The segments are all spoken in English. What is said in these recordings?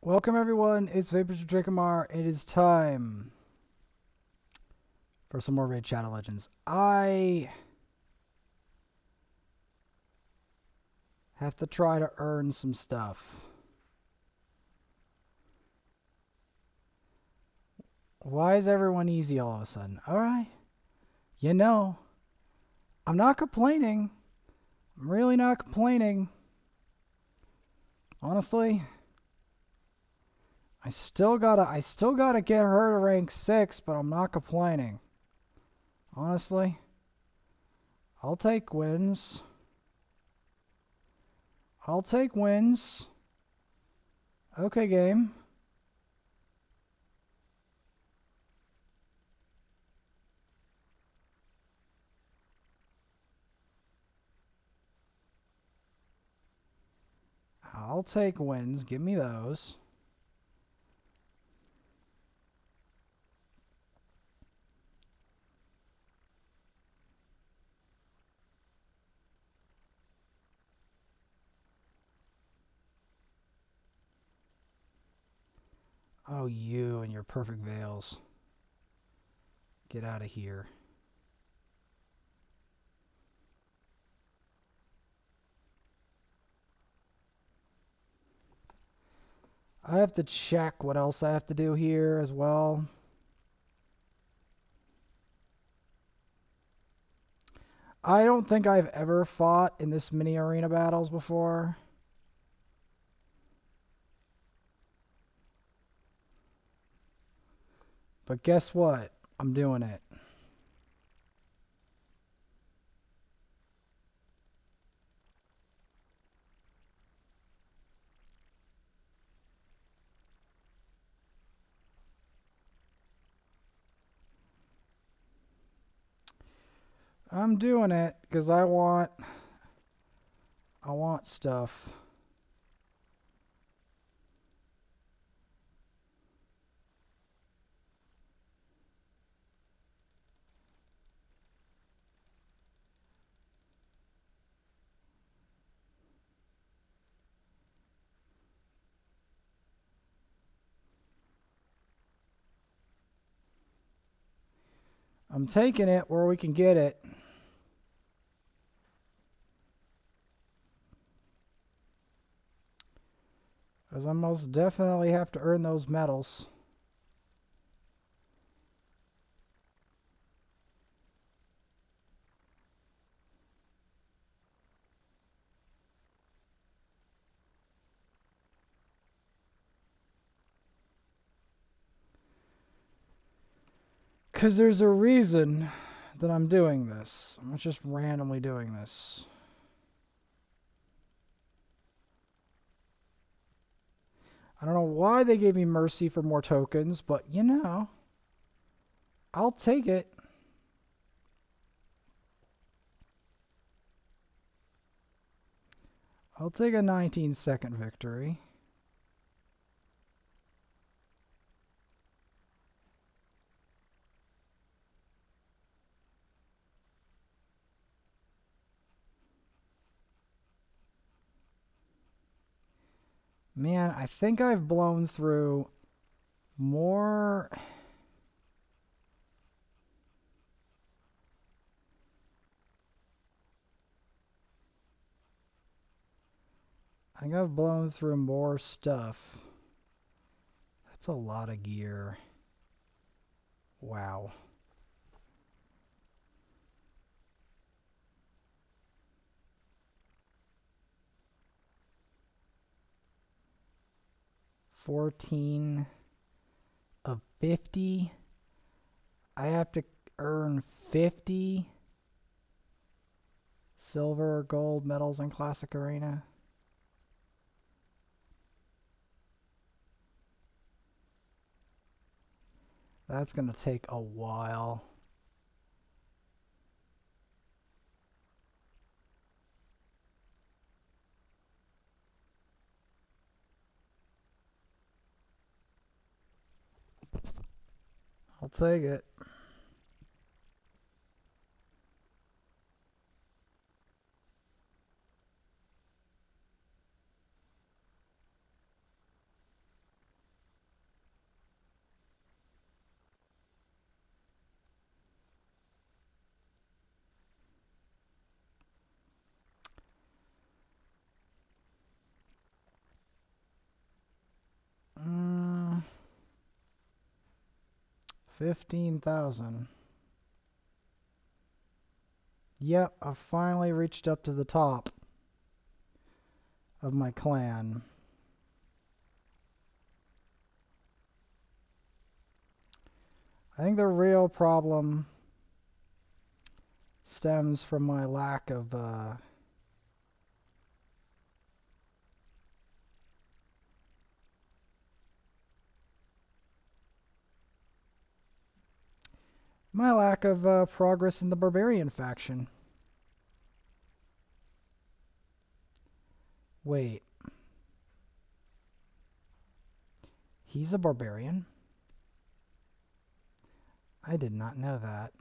Welcome everyone, it's Vapors of Drakomar. It is time for some more Raid Shadow Legends. I have to try to earn some stuff. Why is everyone easy all of a sudden? Alright. You know, I'm not complaining. I'm really not complaining. Honestly. I still gotta get her to rank 6, but I'm not complaining. Honestly. I'll take wins. I'll take wins. Okay, game. I'll take wins. Give me those. Oh, you and your perfect veils. Get out of here. I have to check what else I have to do here as well. I don't think I've ever fought in this mini arena battles before. But guess what? I'm doing it. I'm doing it because I want stuff. I'm taking it where we can get it. Because I most definitely have to earn those medals. Because there's a reason that I'm doing this. I'm not just randomly doing this. I don't know why they gave me Mercy for more tokens, but you know, I'll take it. I'll take a 19-second victory. Man, I think I've blown through more. I think I've blown through more stuff. That's a lot of gear. Wow. $14 of 50. I have to earn 50 silver or gold medals in Classic Arena. That's going to take a while. I'll take it. 15,000. Yep, I finally reached up to the top of my clan. I think the real problem stems from my lack of progress in the barbarian faction. Wait. He's a barbarian? I did not know that.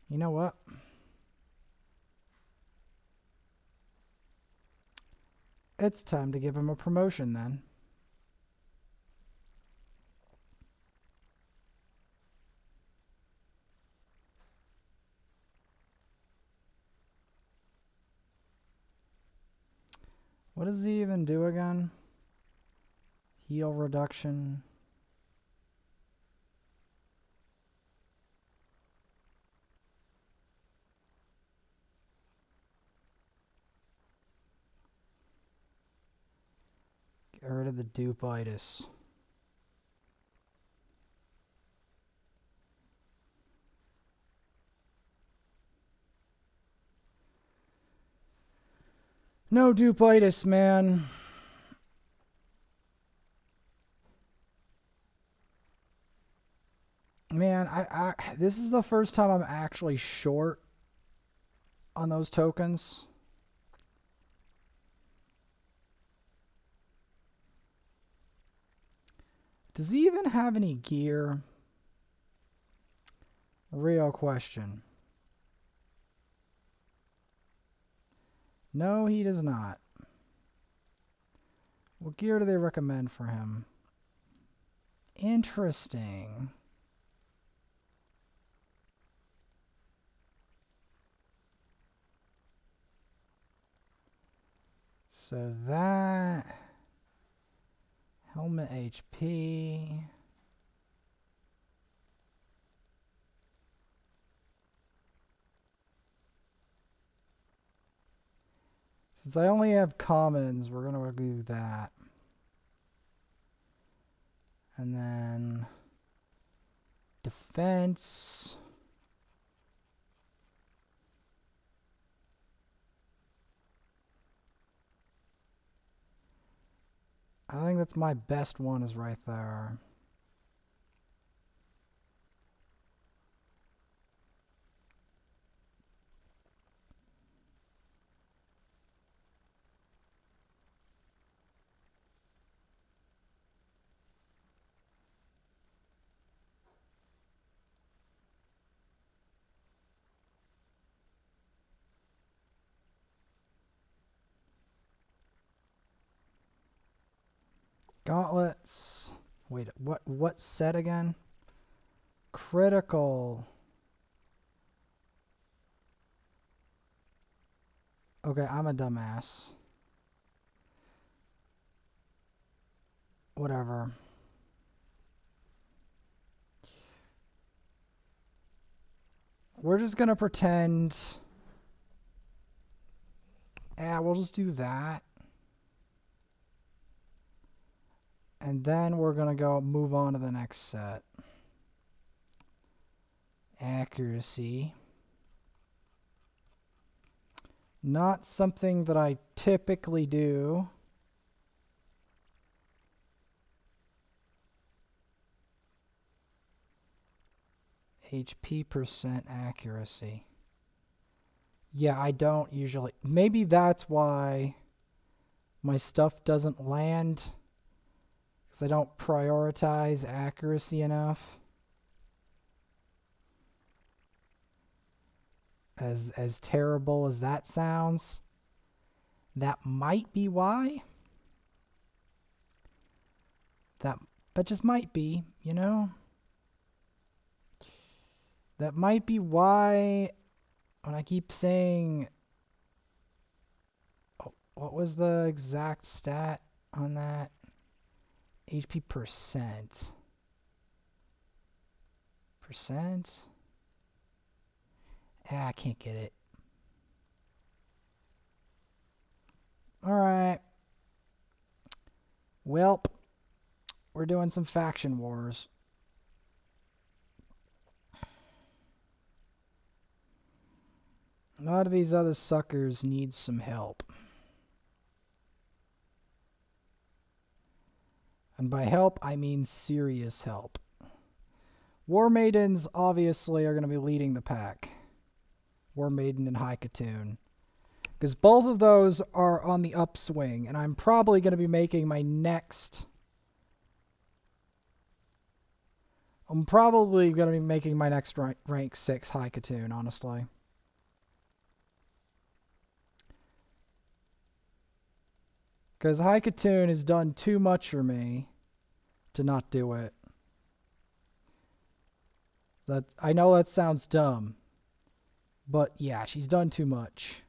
You know what? It's time to give him a promotion then. What does he even do again? Heal reduction. Get rid of the dupitis. No dupitis, man. Man, this is the first time I'm actually short on those tokens. Does he even have any gear? Real question. No, he does not. What gear do they recommend for him? Interesting. So that helmet HP. Since I only have commons, we're going to do that. And then defense. I think that's my best one is right there. Gauntlets. Wait, what set again? Critical. Okay, I'm a dumbass. Whatever. We're just gonna pretend. Yeah, we'll just do that. And then we're going to go move on to the next set. Accuracy. Not something that I typically do. HP percent accuracy. Yeah, I don't usually. Maybe that's why my stuff doesn't land. Because I don't prioritize accuracy enough. As terrible as that sounds, that might be why. That just might be, you know? That might be why when I keep saying, oh, what was the exact stat on that? HP percent. Percent? Ah, I can't get it. Alright. Welp. We're doing some faction wars. A lot of these other suckers need some help. And by help, I mean serious help. Warmaidens obviously are going to be leading the pack. Warmaiden and High Katoon. Because both of those are on the upswing, and I'm probably going to be making my next... I'm probably going to be making my next rank 6 High Katoon, honestly. Because High Katoon has done too much for me to not do it. I know that sounds dumb. But yeah, she's done too much.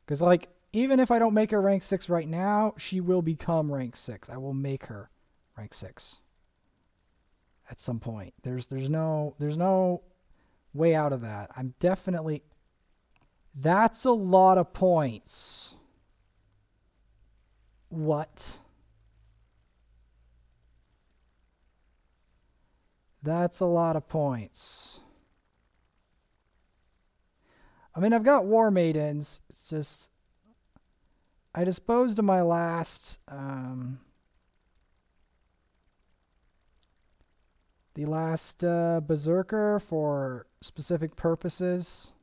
Because, like, even if I don't make her rank 6 right now, she will become rank 6. I will make her rank 6 at some point. There's no way out of that. I'm definitely... That's a lot of points. What? That's a lot of points. I mean, I've got Warmaidens. It's just... I disposed of my last... the last Berserker for specific purposes.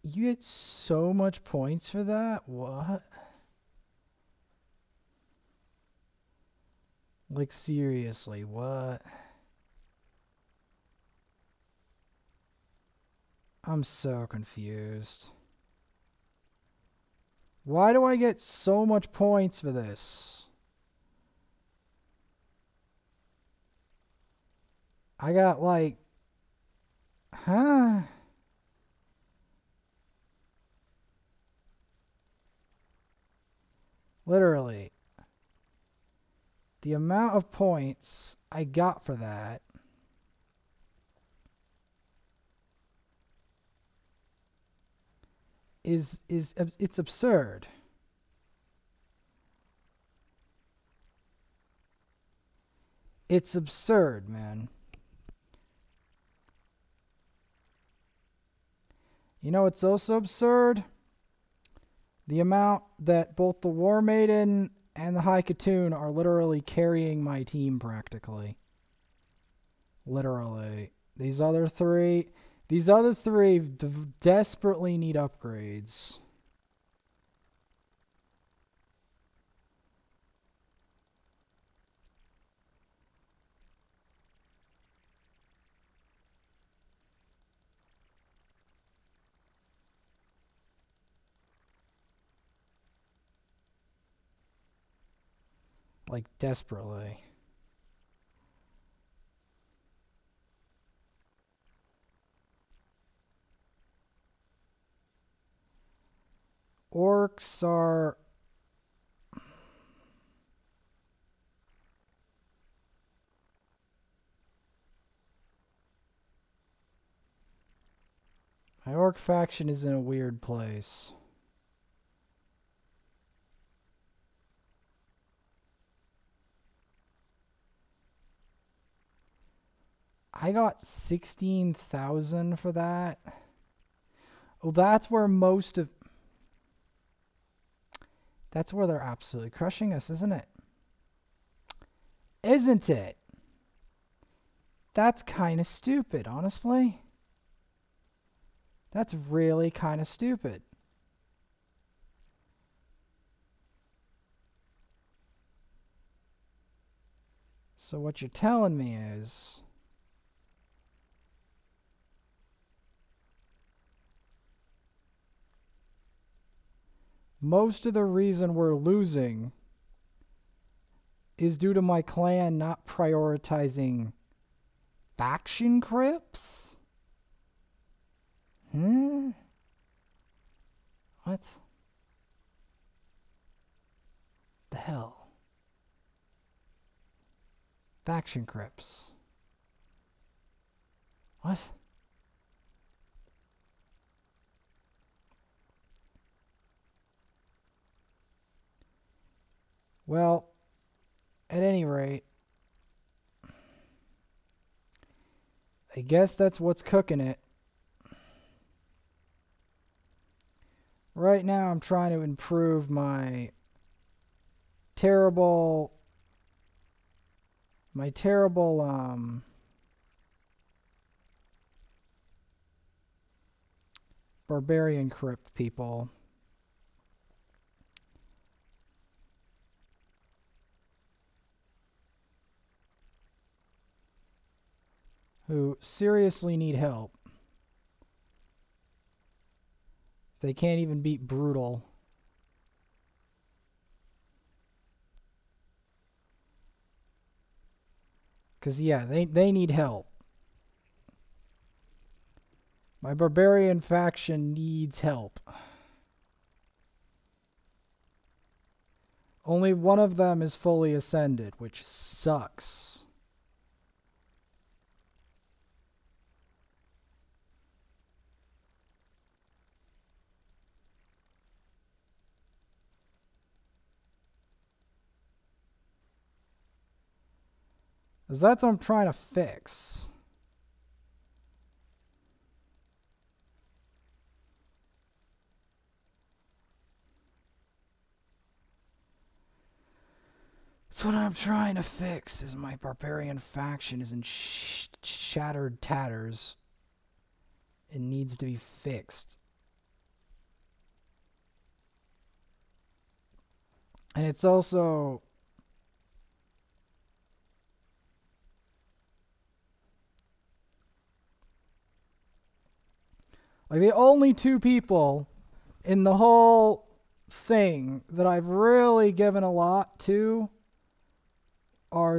You get so much points for that? What? Like, seriously, what? I'm so confused. Why do I get so much points for this? I got, like... Huh? Literally. The amount of points I got for that it's absurd. It's absurd, man. You know, it's also absurd. The amount that both the Warmaiden and the High Katoon are literally carrying my team practically. Literally. These other three desperately need upgrades. Like, desperately. Orcs are... My orc faction is in a weird place. I got 16,000 for that. Well, that's where most of... That's where they're absolutely crushing us, isn't it? Isn't it? That's kind of stupid, honestly. That's really kind of stupid. So what you're telling me is... most of the reason we're losing is due to my clan not prioritizing faction crypts? What? The hell? Faction crypts. What? Well, at any rate, I guess that's what's cooking it. Right now I'm trying to improve my terrible barbarian crypt people. Who seriously need help. They can't even beat brutal. Because, yeah, they need help. My barbarian faction needs help. Only one of them is fully ascended, which sucks. Because that's what I'm trying to fix. That's what I'm trying to fix, is my barbarian faction is in shattered tatters. It needs to be fixed. And it's also... like, the only two people in the whole thing that I've really given a lot to are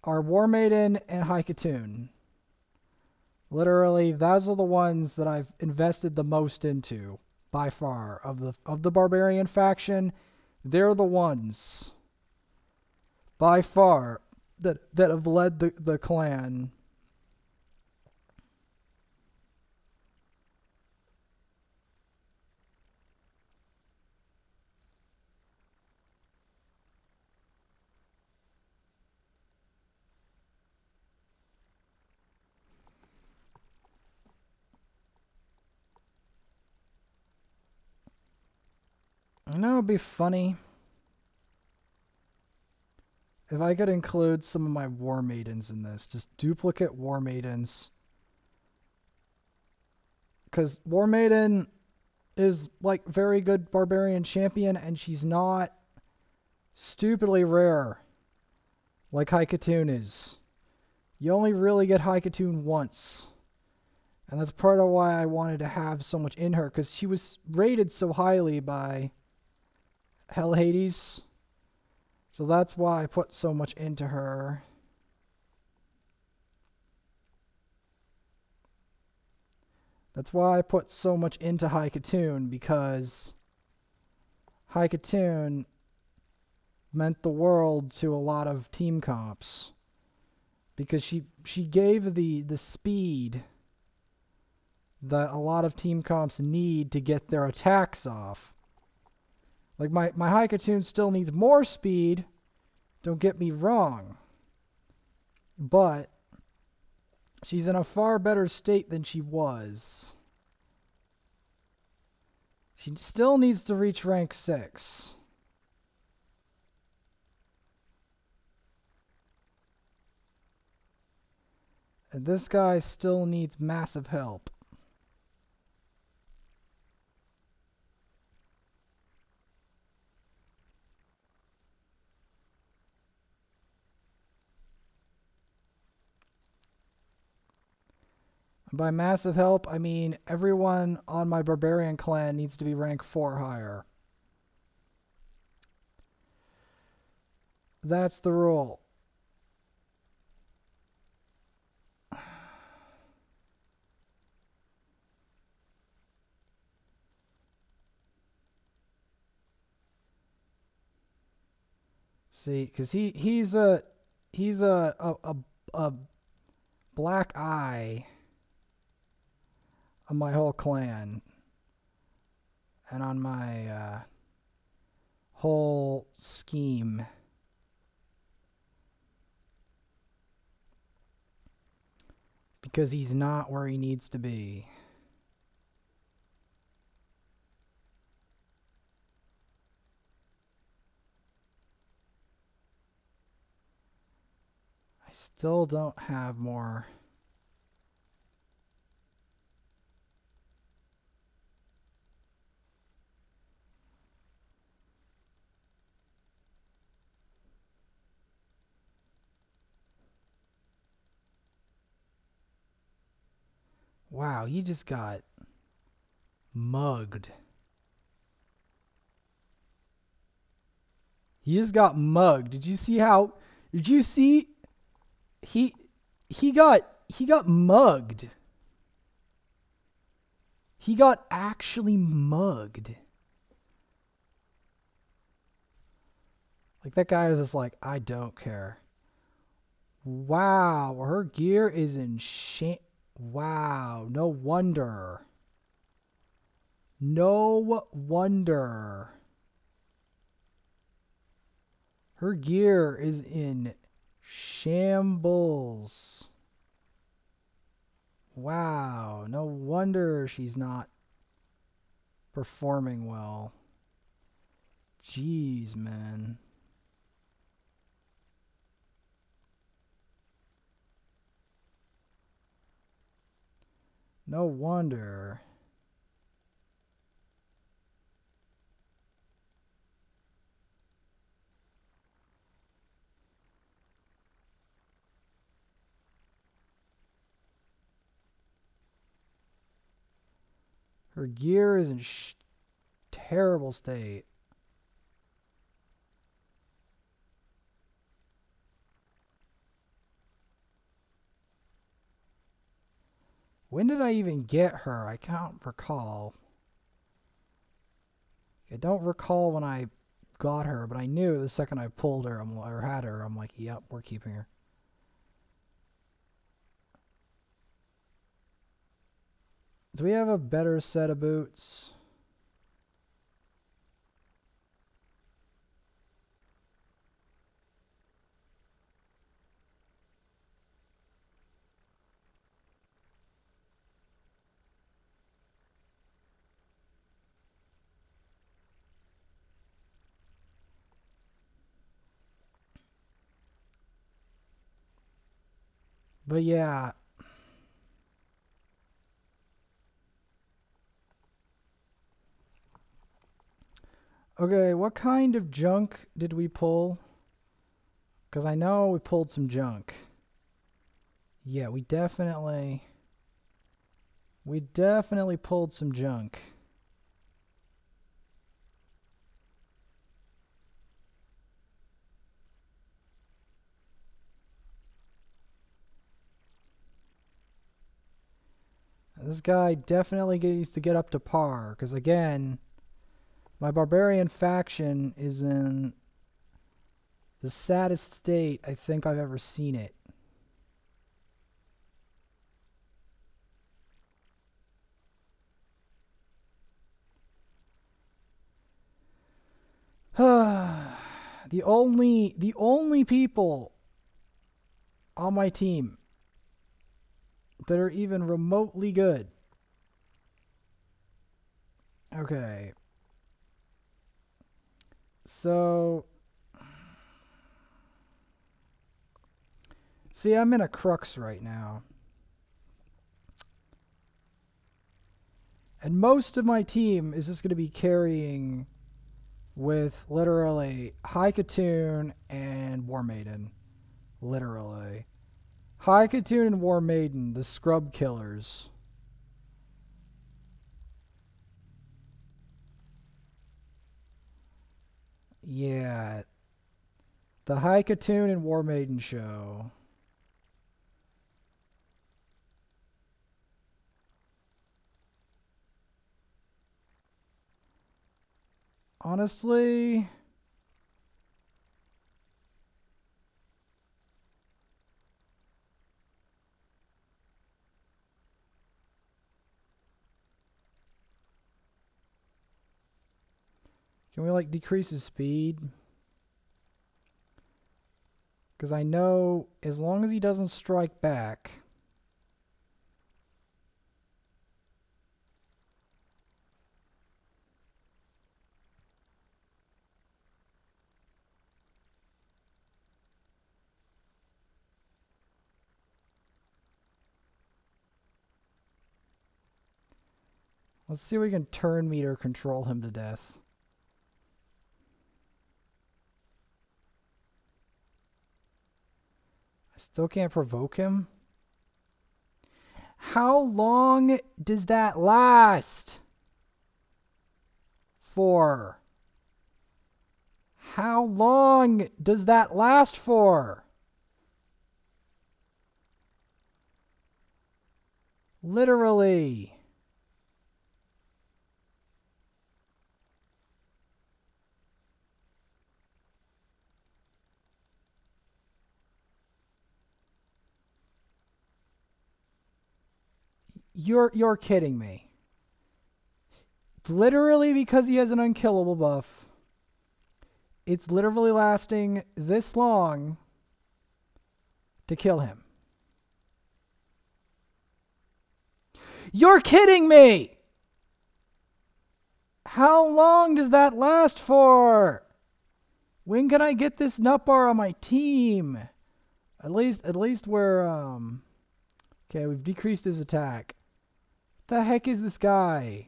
Warmaiden and Haikatoon. Literally, those are the ones that I've invested the most into, by far. Of the barbarian faction, they're the ones, by far, that have led the clan. I know it'd be funny if I could include some of my War Maidens in this. Just duplicate War Maidens. Because War Maiden is, like, very good barbarian champion, and she's not stupidly rare like Haikatoon is. You only really get Haikatoon once. And that's part of why I wanted to have so much in her, because she was rated so highly by Hell Hades. So that's why I put so much into her. That's why I put so much into Haikatoon, because Haikatoon meant the world to a lot of team comps. Because she gave the speed that a lot of team comps need to get their attacks off. Like, my Haikatoon still needs more speed, don't get me wrong. But she's in a far better state than she was. She still needs to reach rank 6. And this guy still needs massive help. By massive help, I mean everyone on my barbarian clan needs to be rank 4 higher. That's the rule. See, because he's a black eye on my whole clan and on my whole scheme. Because he's not where he needs to be. I still don't have more. Wow, you just got mugged. He just got mugged. Did you see how? Did you see? He got mugged. He got actually mugged. Like that guy was just like, I don't care. Wow, her gear is in shame. Wow, no wonder. No wonder. Her gear is in shambles. Wow, no wonder she's not performing well. Jeez, man. No wonder. Her gear is in terrible state. When did I even get her? I can't recall. I don't recall when I got her, but I knew the second I pulled her or had her, I'm like, yep, we're keeping her. Do we have a better set of boots? But yeah. Okay, what kind of junk did we pull? Because I know we pulled some junk. Yeah, we definitely pulled some junk. This guy definitely needs to get up to par, because again, my barbarian faction is in the saddest state I think I've ever seen it. The only people on my team that are even remotely good. Okay. So, see, I'm in a crux right now. And most of my team is just going to be carrying with literally High Katoon and Warmaiden. Literally. High Katoon and Warmaiden, the scrub killers. Yeah. The High Katoon and Warmaiden show. Honestly, Can we, like, decrease his speed? Because I know as long as he doesn't strike back... Let's see if we can turn meter control him to death. I still can't provoke him. How long does that last? For? How long does that last for? Literally. You're kidding me. Literally because he has an unkillable buff. It's literally lasting this long to kill him. You're kidding me! How long does that last for? When can I get this nutbar on my team? At least we're okay, we've decreased his attack. What the heck is this guy?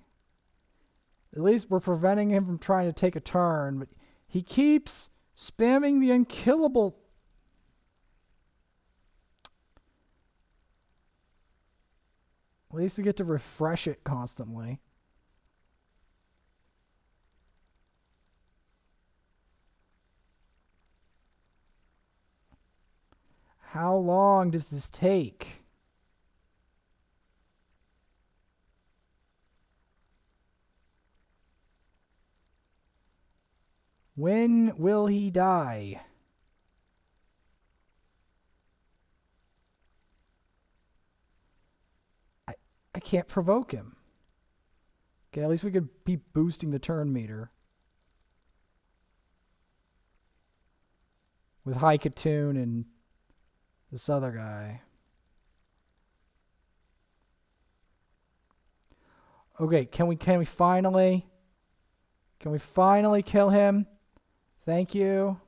At least we're preventing him from trying to take a turn, but he keeps spamming the unkillable. At least we get to refresh it constantly. How long does this take? When will he die? I can't provoke him. Okay, at least we could be boosting the turn meter. With High Katoon and this other guy. Okay, can we finally kill him? Thank you.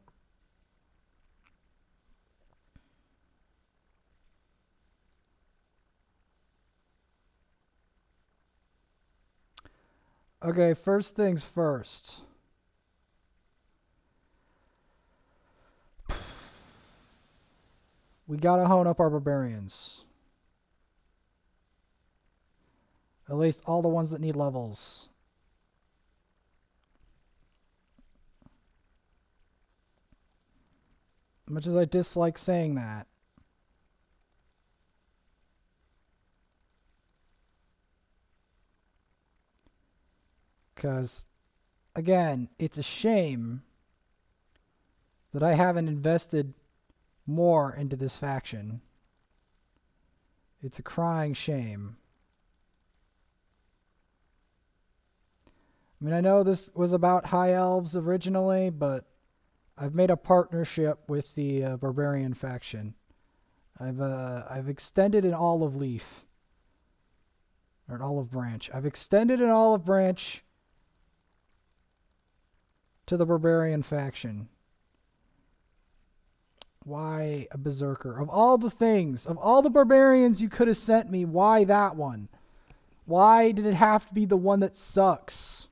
Okay, first things first. We gotta hone up our barbarians. At least all the ones that need levels. Much as I dislike saying that. Because, again, it's a shame that I haven't invested more into this faction. It's a crying shame. I mean, I know this was about High Elves originally, but I've made a partnership with the Barbarian faction. I've extended an olive leaf. Or an olive branch. I've extended an olive branch to the Barbarian faction. Why a Berserker? Of all the things, of all the barbarians you could have sent me, why that one? Why did it have to be the one that sucks?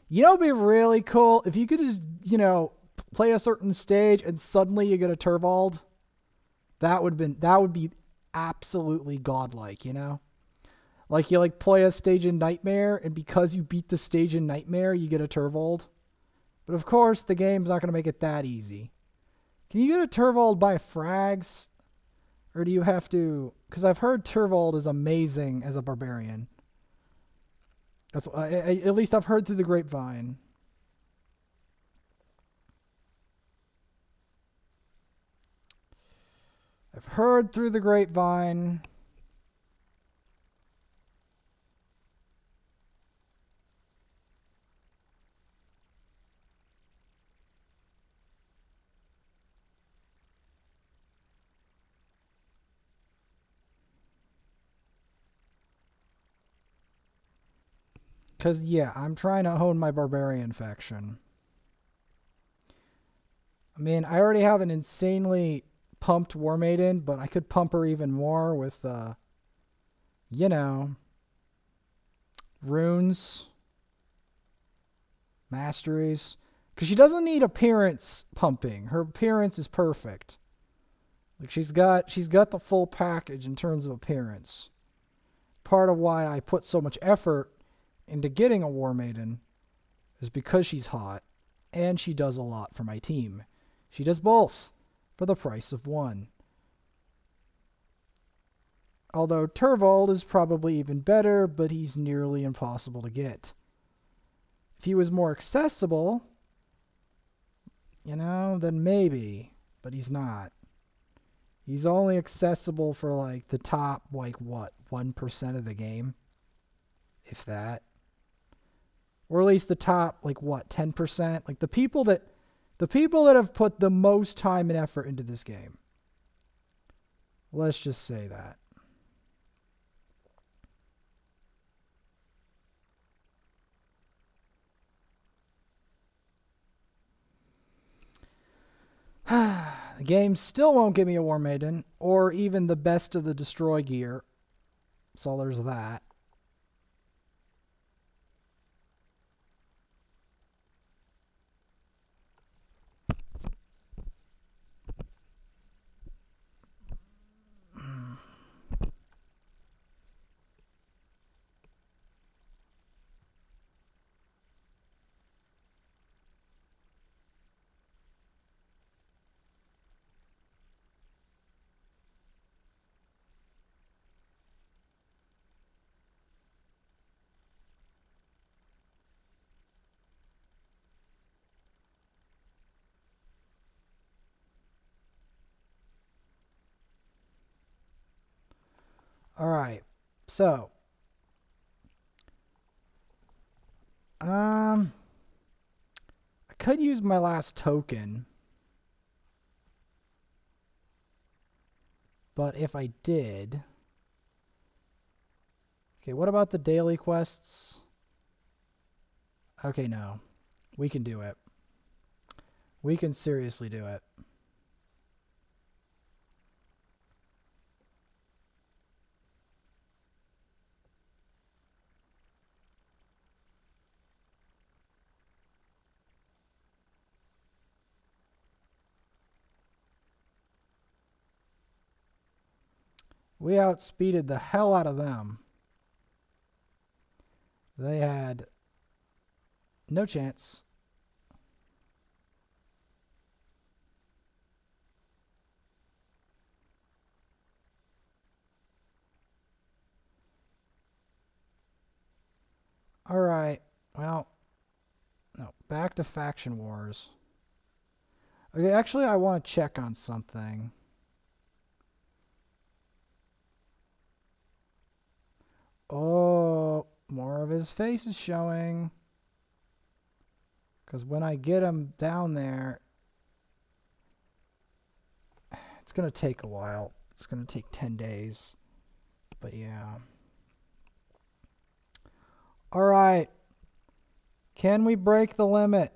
You know, it'd be really cool if you could just, you know, play a certain stage and suddenly you get a Turvold. That would be absolutely godlike, you know? Like you play a stage in Nightmare, and because you beat the stage in Nightmare, you get a Turvold. But of course, the game's not going to make it that easy. Can you get a Turvold by frags? Or do you have to... Because I've heard Turvold is amazing as a barbarian. That's at least I've heard through the grapevine. I've heard through the grapevine. Because, yeah, I'm trying to hone my barbarian faction. I mean, I already have an insanely pumped Warmaiden, but I could pump her even more with, you know, runes, masteries. Because she doesn't need appearance pumping. Her appearance is perfect. Like she's got the full package in terms of appearance. Part of why I put so much effort into getting a Warmaiden is because she's hot and she does a lot for my team. She does both for the price of one. Although Turvold is probably even better, but he's nearly impossible to get. If he was more accessible, you know, then maybe, but he's not. He's only accessible for like the top, like what, 1% of the game? If that. Or at least the top, like what, 10%? Like the people that have put the most time and effort into this game. Let's just say that. The game still won't give me a Warmaiden, or even the best of the destroy gear. So there's that. All right. So, I could use my last token. But if I did... Okay, what about the daily quests? Okay, no. We can do it. We can seriously do it. We outspeeded the hell out of them. They had no chance. All right. Well, no. Back to faction wars. Okay, actually, I want to check on something. Oh, more of his face is showing. Because when I get him down there, it's going to take a while. It's going to take 10 days. But yeah. All right. Can we break the limit?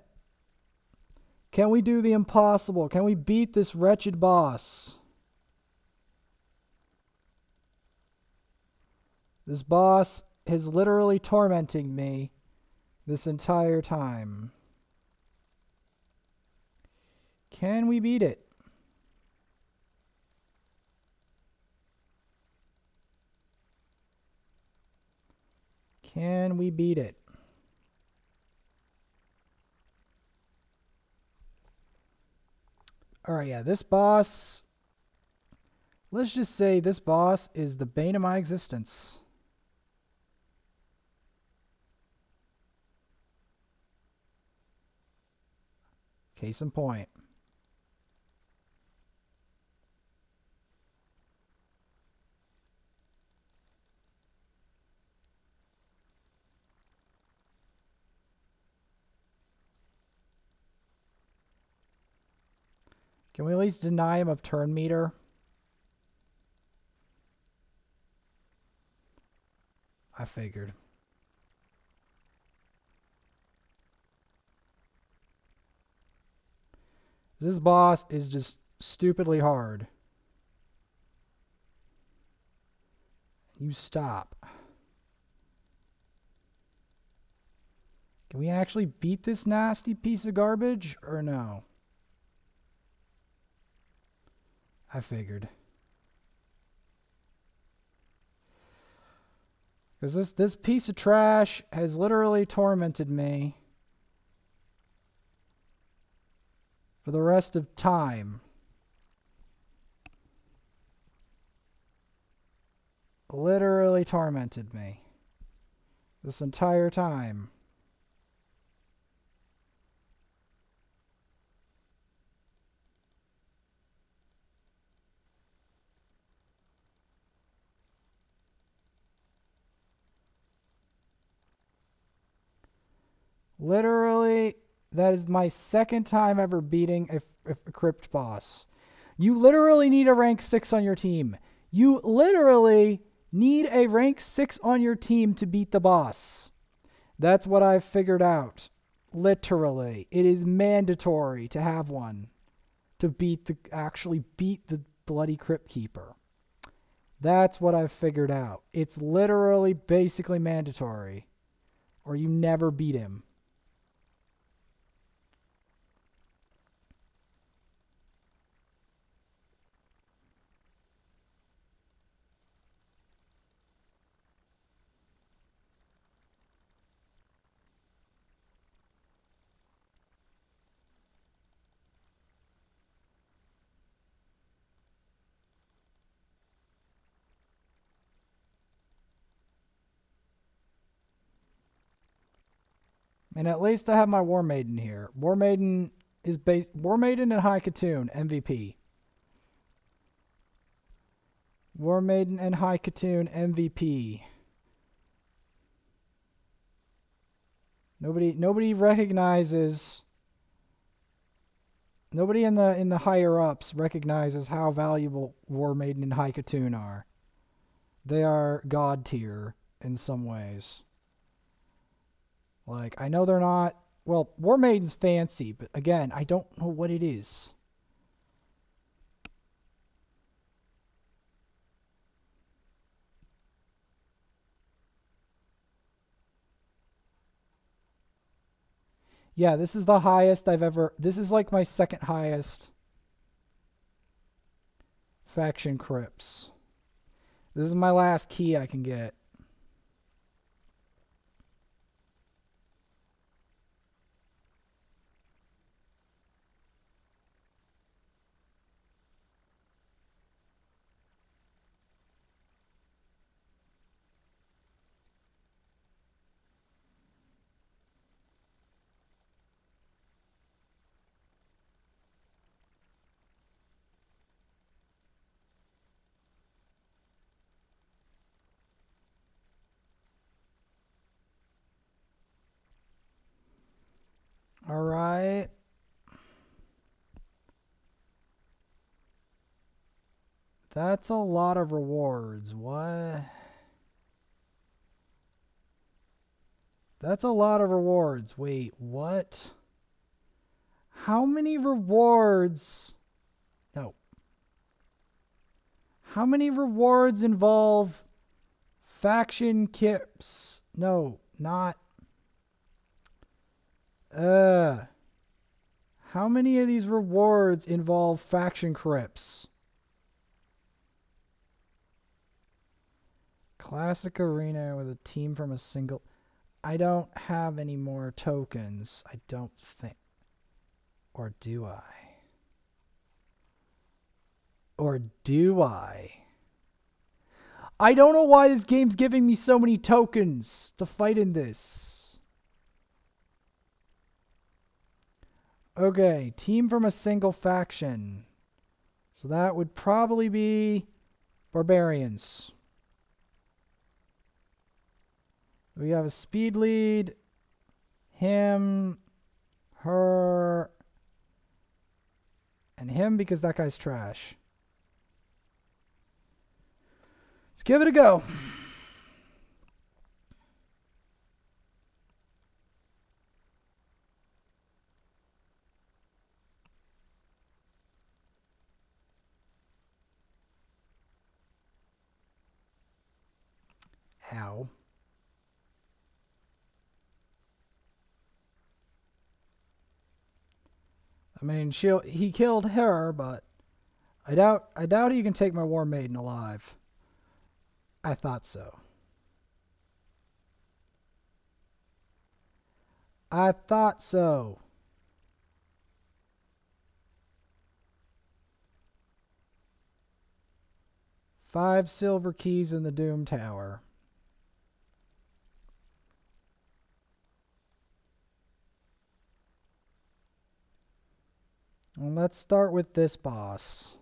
Can we do the impossible? Can we beat this wretched boss? This boss is literally tormenting me this entire time. Can we beat it? Can we beat it? All right, yeah, this boss, let's just say this boss is the bane of my existence. Case in point. Can we at least deny him of turn meter? I figured. This boss is just stupidly hard. You stop. Can we actually beat this nasty piece of garbage or no? I figured. Because this piece of trash has literally tormented me for the rest of time. Literally tormented me this entire time. Literally, that is my second time ever beating a crypt boss. You literally need a rank 6 on your team. You literally need a rank 6 on your team to beat the boss. That's what I've figured out. Literally. It is mandatory to have one to actually beat the bloody Crypt Keeper. That's what I've figured out. It's literally basically mandatory, or you never beat him. And at least I have my Warmaiden here. Warmaiden and High Katoon MVP. Warmaiden and High Katoon MVP. Nobody recognizes. Nobody in the higher ups recognizes how valuable Warmaiden and High Katoon are. They are god tier in some ways. Like, I know they're not... Well, Warmaiden's fancy, but again, I don't know what it is. Yeah, this is the highest I've ever... This is like my second highest faction crypts. This is my last key I can get. All right. That's a lot of rewards. What? That's a lot of rewards. Wait, what? How many rewards? No. How many rewards involve faction kips? No, not. How many of these rewards involve faction crypts? Classic arena with a team from a single... I don't have any more tokens, I don't think. Or do I? Or do I? I don't know why this game's giving me so many tokens to fight in this. Okay, team from a single faction. So that would probably be barbarians. We have a speed lead, him, her, and him because that guy's trash. Let's give it a go. Ow. I mean, he killed her, but I doubt he can take my Warmaiden alive. I thought so. I thought so. Five silver keys in the Doom Tower. Well, let's start with this boss.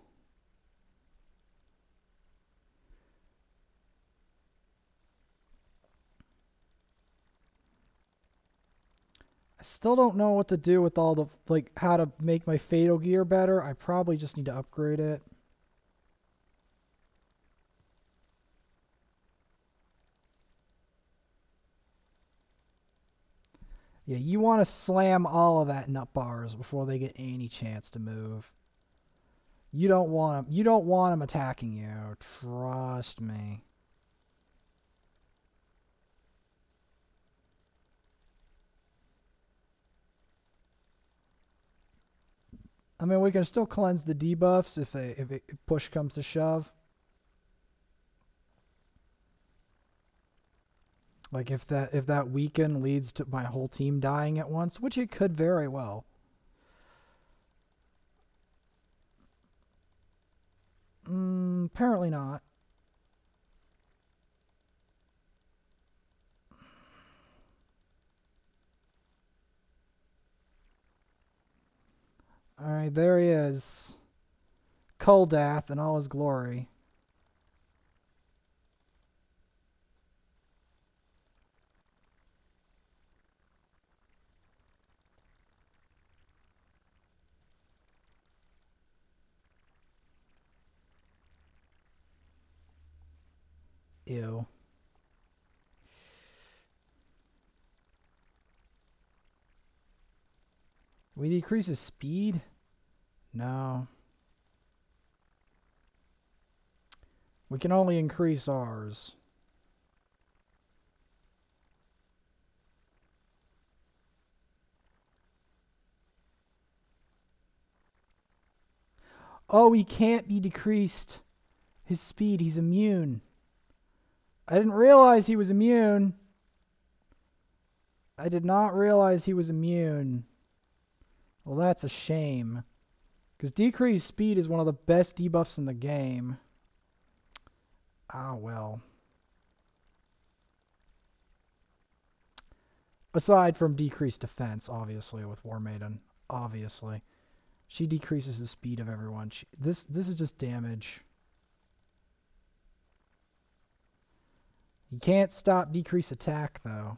I still don't know what to do with all the, like, how to make my Fatal Gear better. I probably just need to upgrade it. Yeah, you want to slam all of that nut bars before they get any chance to move. You don't want them. You don't want them attacking you. Trust me. I mean, we can still cleanse the debuffs if push comes to shove. Like if that weaken leads to my whole team dying at once, which it could very well. Apparently not. Alright, there he is. Kuldath in all his glory. Ew. We decrease his speed? No. We can only increase ours. Oh, he can't be decreased. His speed, he's immune. I didn't realize he was immune. I did not realize he was immune. Well, that's a shame. Because decreased speed is one of the best debuffs in the game. Ah, well. Aside from decreased defense, obviously, with Warmaiden. Obviously. She decreases the speed of everyone. This is just damage. You can't stop decrease attack, though.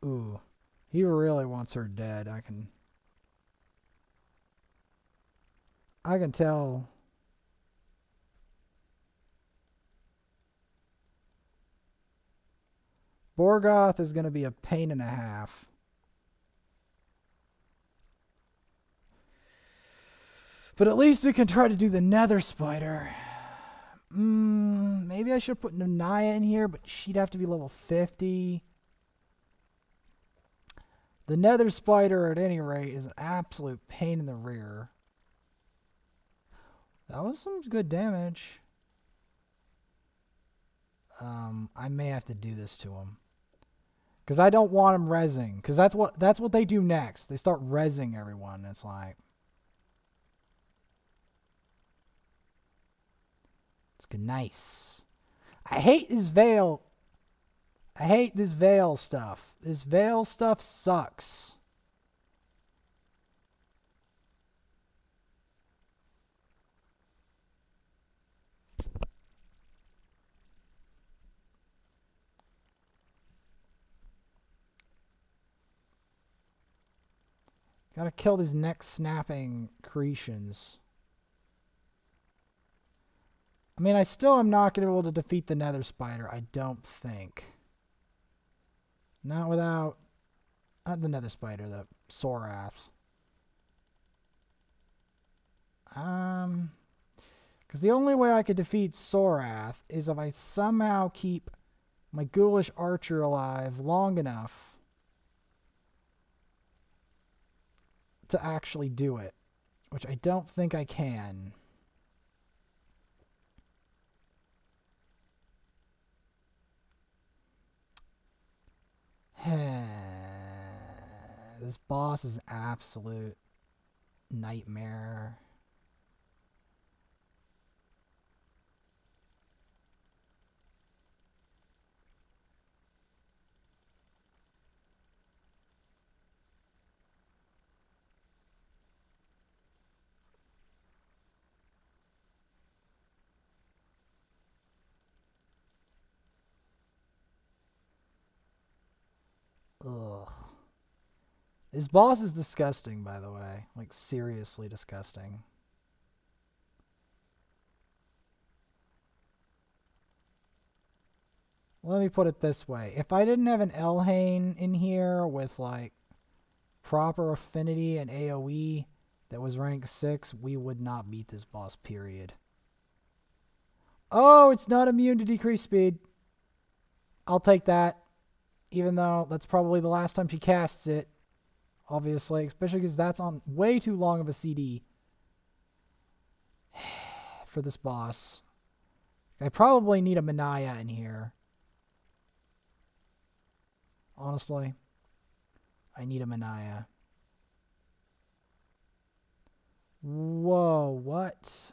Ooh. He really wants her dead. I can tell. Borgoth is going to be a pain and a half. But at least we can try to do the Nether Spider. Maybe I should put Naya in here, but she'd have to be level 50. The Nether Spider, at any rate, is an absolute pain in the rear. That was some good damage. I may have to do this to him. Because I don't want him rezzing. Because that's what they do next. They start rezzing everyone. It's like... It's good. Nice. I hate this veil. I hate this veil stuff. This veil stuff sucks. Gotta kill these neck snapping creations. I mean, I still am not going to be able to defeat the Nether Spider, I don't think. Not without... Not the Nether Spider, the Sorath. Because Because the only way I could defeat Sorath is if I somehow keep my ghoulish archer alive long enough to actually do it, which I don't think I can. This boss is an absolute nightmare. Ugh. This boss is disgusting, by the way. Like, seriously disgusting. Let me put it this way. If I didn't have an Elhain in here with, like, proper affinity and AoE that was rank 6, we would not beat this boss, period. Oh, it's not immune to decreased speed. I'll take that. Even though that's probably the last time she casts it. Obviously, especially because that's on way too long of a CD for this boss. I probably need a Manaya in here. Honestly, I need a Manaya. Whoa, what?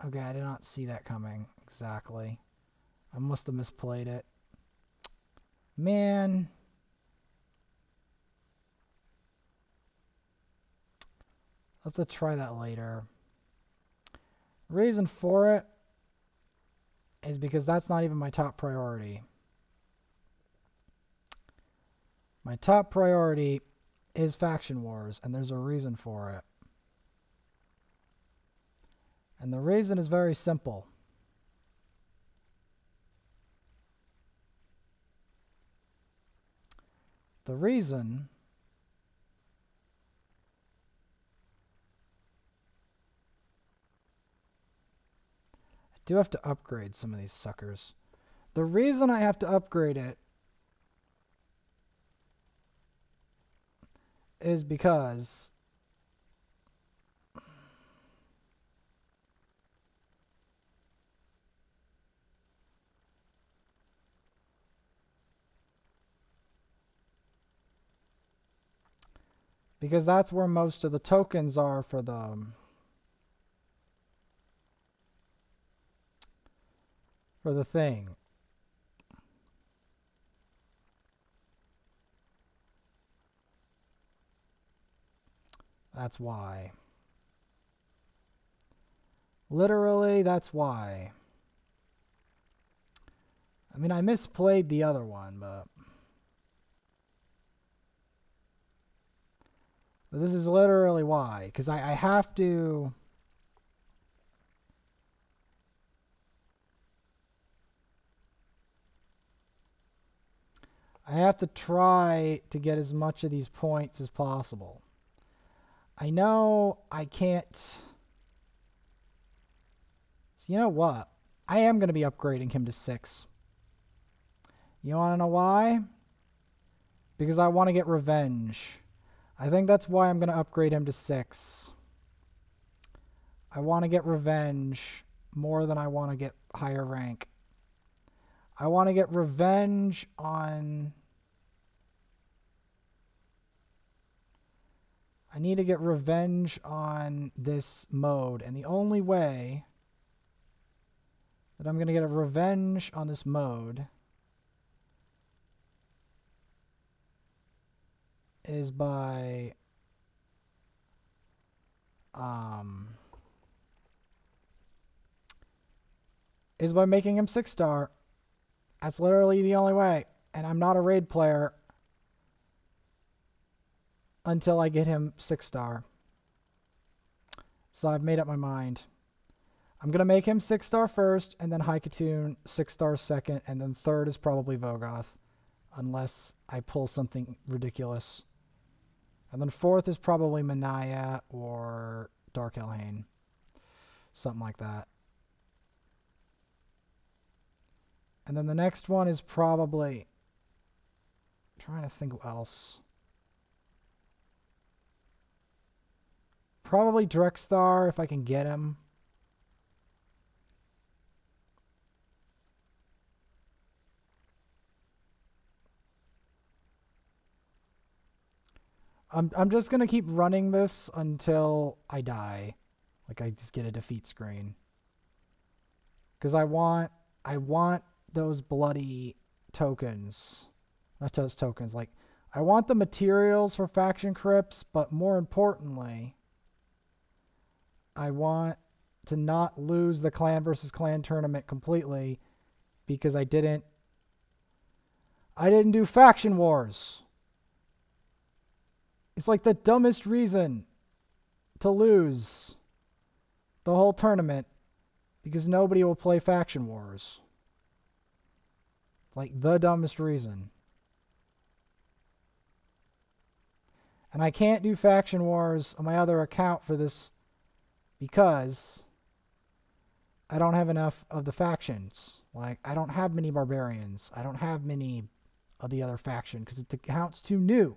Okay, I did not see that coming exactly. I must have misplayed it. Man. I'll have to try that later. Reason for it is because that's not even my top priority. My top priority is Faction Wars, and there's a reason for it. And the reason is very simple. The reason I do have to upgrade some of these suckers. The reason I have to upgrade it is because that's where most of the tokens are for the thing. That's why. Literally, that's why. I mean, I misplayed the other one, but this is literally why. Because I have to... I have to try to get as much of these points as possible. I know I can't... So you know what? I am going to be upgrading him to 6. You want to know why? Because I want to get revenge. I think that's why I'm going to upgrade him to 6. I want to get revenge more than I want to get higher rank. I want to get revenge on... I need to get revenge on this mode. And the only way that I'm going to get a revenge on this mode is by... making him 6-star. That's literally the only way. And I'm not a raid player until I get him 6-star. So I've made up my mind. I'm going to make him 6-star first, and then Haikatoon 6-star second, and then third is probably Vogoth, unless I pull something ridiculous. And then fourth is probably Manaya or Dark Elhain. Something like that. And then the next one is probably... I'm trying to think what else. Probably Drexthar if I can get him. I'm just gonna keep running this until I die. Like I just get a defeat screen. Because I want those bloody tokens. Not those tokens, like I want the materials for faction crypts, but more importantly, I want to not lose the clan versus clan tournament completely because I didn't do faction wars. It's like the dumbest reason to lose the whole tournament because nobody will play faction wars. Like the dumbest reason. And I can't do faction wars on my other account for this because I don't have enough of the factions. Like, I don't have many barbarians. I don't have many of the other faction because the account's too new.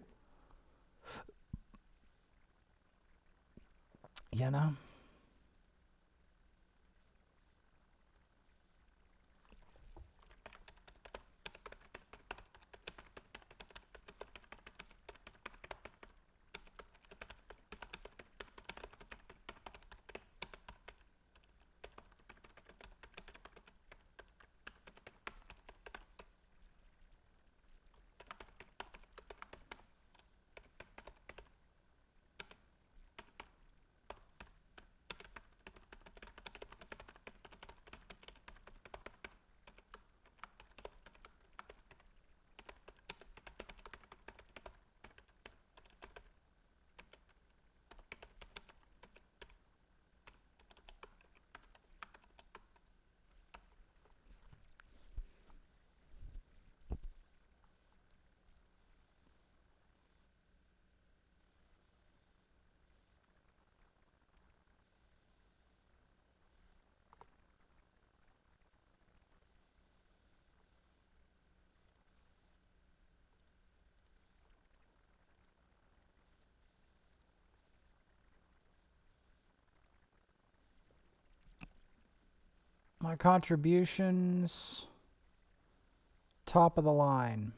You know? My contributions, top of the line.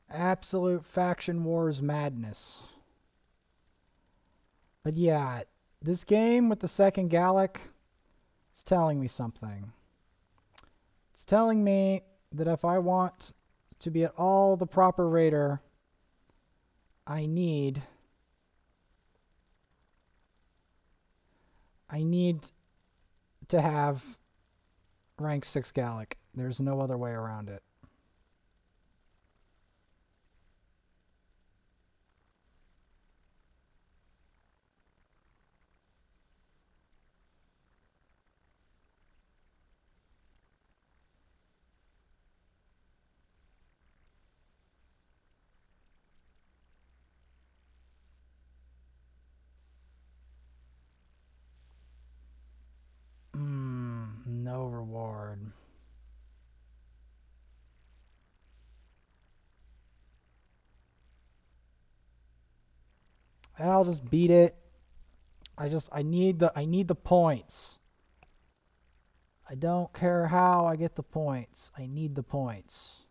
Absolute faction wars madness. But yeah, this game with the second Gallic is telling me something. It's telling me that if I want to be at all the proper raider, I need to have rank 6 Gallic. There's no other way around it. No reward. I'll just beat it. I need the points. I don't care how I get the points. I need the points.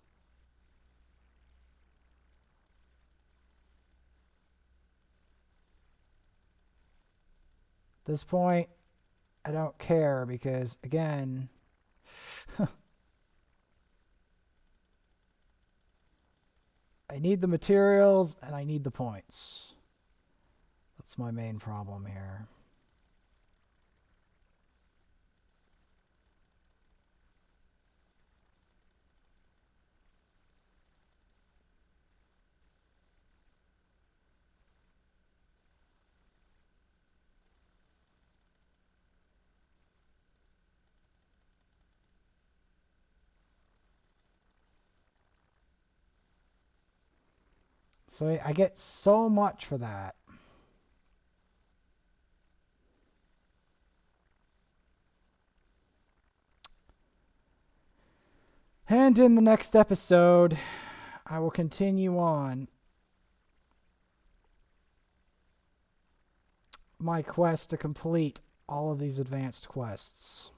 At this point, I don't care because, again, I need the materials and I need the points. That's my main problem here. So I get so much for that. And in the next episode, I will continue on my quest to complete all of these advanced quests.